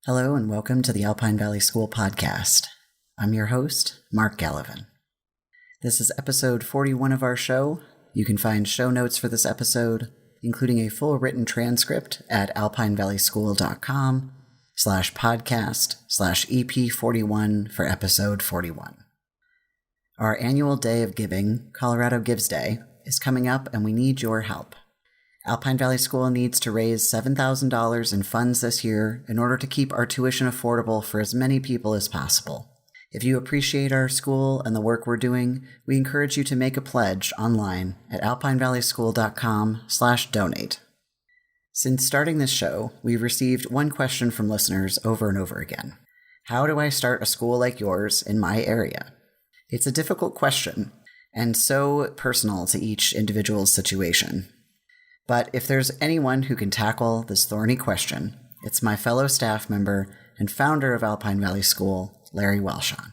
Hello and welcome to the Alpine Valley School podcast. I'm your host, Mark Gallivan. This is episode 41 of our show. You can find show notes for this episode, including a full written transcript at alpinevalleySchool.com/podcast/EP41 for episode 41. Our annual Day of Giving, Colorado Gives Day, is coming up and we need your help. Alpine Valley School needs to raise $7,000 in funds this year in order to keep our tuition affordable for as many people as possible. If you appreciate our school and the work we're doing, we encourage you to make a pledge online at alpinevalleySchool.com/donate. Since starting this show, we've received one question from listeners over and over again. How do I start a school like yours in my area? It's a difficult question and so personal to each individual's situation. But if there's anyone who can tackle this thorny question, it's my fellow staff member and founder of Alpine Valley School, Larry Welshon.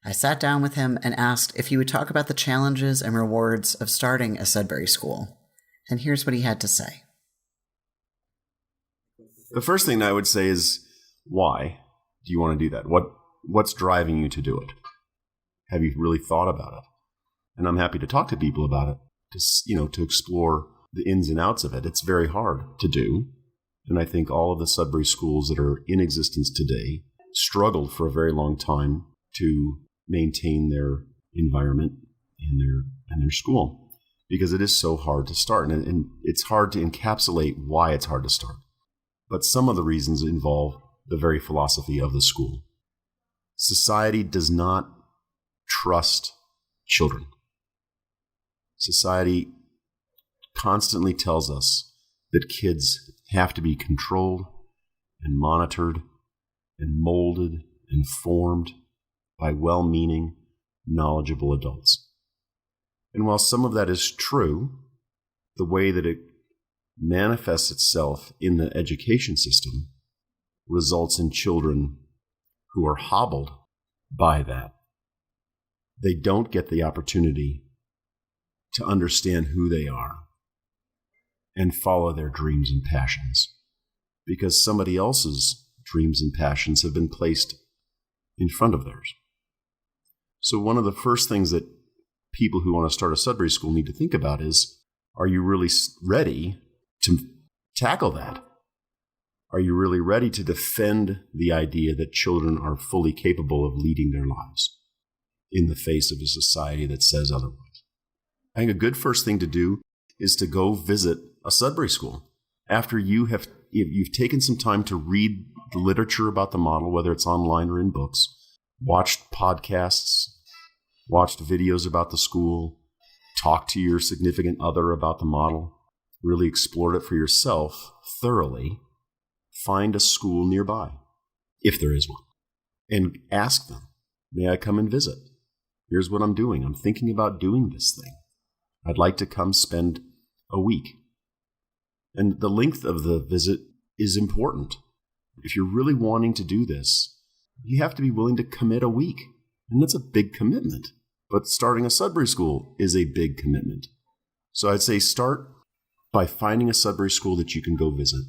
I sat down with him and asked if he would talk about the challenges and rewards of starting a Sudbury school. And here's what he had to say. The first thing I would say is, why do you want to do that? What's driving you to do it? Have you really thought about it? And I'm happy to talk to people about it, to explore the ins and outs of it. It's very hard to do. And I think all of the Sudbury schools that are in existence today struggled for a very long time to maintain their environment and their school, because it is so hard to start. And it's hard to encapsulate why it's hard to start. But some of the reasons involve the very philosophy of the school. Society does not trust children. Society constantly tells us that kids have to be controlled and monitored and molded and formed by well-meaning, knowledgeable adults. And while some of that is true, the way that it manifests itself in the education system results in children who are hobbled by that. They don't get the opportunity to understand who they are and follow their dreams and passions, because somebody else's dreams and passions have been placed in front of theirs. So one of the first things that people who want to start a Sudbury school need to think about is, are you really ready to tackle that? Are you really ready to defend the idea that children are fully capable of leading their lives in the face of a society that says otherwise? I think a good first thing to do is to go visit a Sudbury school. After you've taken some time to read the literature about the model, whether it's online or in books, watched podcasts, watched videos about the school, talked to your significant other about the model, really explored it for yourself thoroughly, find a school nearby, if there is one, and ask them, may I come and visit? Here's what I'm doing. I'm thinking about doing this thing. I'd like to come spend a week. And the length of the visit is important. If you're really wanting to do this, you have to be willing to commit a week. And that's a big commitment. But starting a Sudbury school is a big commitment. So I'd say start by finding a Sudbury school that you can go visit.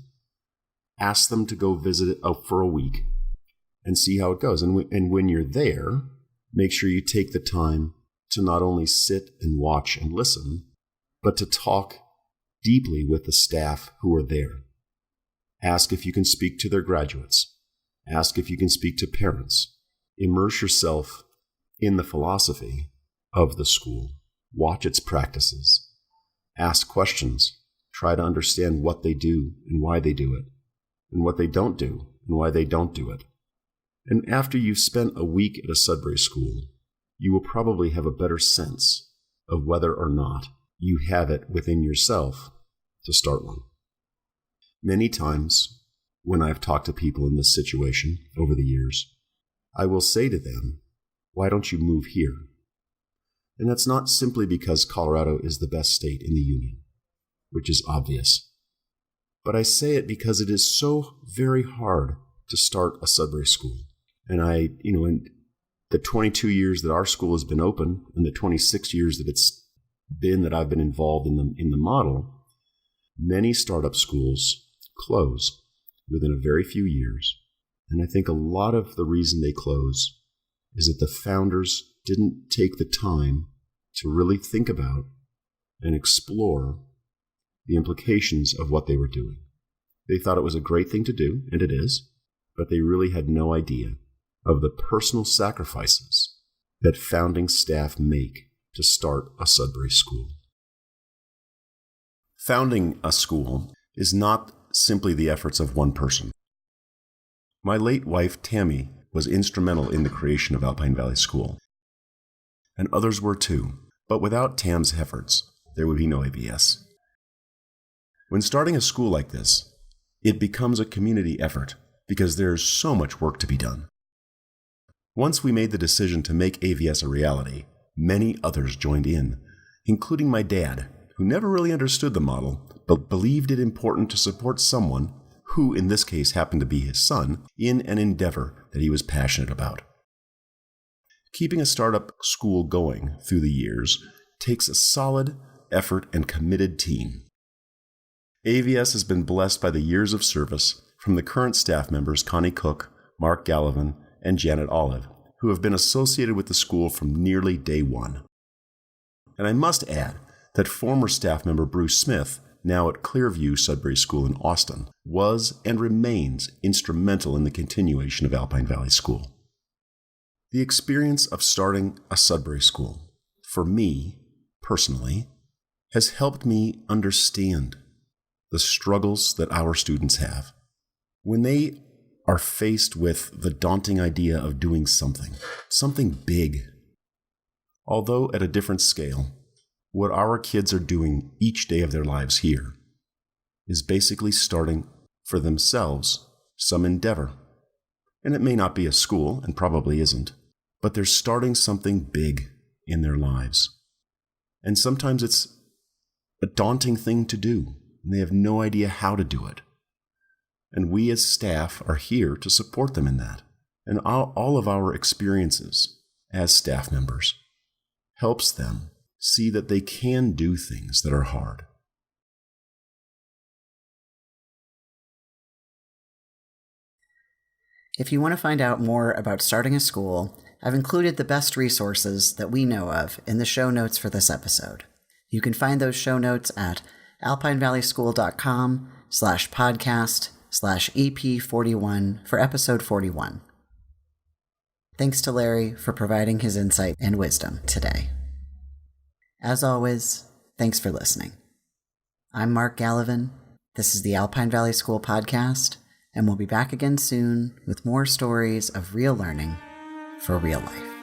Ask them to go visit it for a week and see how it goes. And when you're there, make sure you take the time to not only sit and watch and listen, but to talk deeply with the staff who are there. Ask if you can speak to their graduates. Ask if you can speak to parents. Immerse yourself in the philosophy of the school. Watch its practices. Ask questions. Try to understand what they do and why they do it, and what they don't do and why they don't do it. And after you've spent a week at a Sudbury school, you will probably have a better sense of whether or not you have it within yourself to start one. Many times when I've talked to people in this situation over the years, I will say to them, why don't you move here? And that's not simply because Colorado is the best state in the union, which is obvious. But I say it because it is so very hard to start a Sudbury school. And in the 22 years that our school has been open and the 26 years that it's been that I've been involved in the model, many startup schools close within a very few years And I think a lot of the reason they close is that the founders didn't take the time to really think about and explore the implications of what they were doing. They thought it was a great thing to do, and it is, but they really had no idea of the personal sacrifices that founding staff make to start a Sudbury school. Founding a school is not simply the efforts of one person. My late wife, Tammy, was instrumental in the creation of Alpine Valley School, and others were too, but without Tam's efforts, there would be no AVS. When starting a school like this, it becomes a community effort because there is so much work to be done. Once we made the decision to make AVS a reality, many others joined in, including my dad, who never really understood the model, but believed it important to support someone, who in this case happened to be his son, in an endeavor that he was passionate about. Keeping a startup school going through the years takes a solid effort and committed team. AVS has been blessed by the years of service from the current staff members Connie Cook, Mark Gallivan, and Janet Olive, who have been associated with the school from nearly day one. And I must add that former staff member Bruce Smith, now at Clearview Sudbury School in Austin, was and remains instrumental in the continuation of Alpine Valley School. The experience of starting a Sudbury school, for me, personally, has helped me understand the struggles that our students have when they are faced with the daunting idea of doing something big. Although at a different scale, what our kids are doing each day of their lives here is basically starting for themselves some endeavor. And it may not be a school, and probably isn't, but they're starting something big in their lives. And sometimes it's a daunting thing to do, and they have no idea how to do it. And we as staff are here to support them in that. And all of our experiences as staff members helps them see that they can do things that are hard. If you want to find out more about starting a school, I've included the best resources that we know of in the show notes for this episode. You can find those show notes at alpinevalleyschool.com/podcast/EP41 for episode 41. Thanks to Larry for providing his insight and wisdom today. As always, thanks for listening. I'm Mark Gallivan. This is the Alpine Valley School podcast, and we'll be back again soon with more stories of real learning for real life.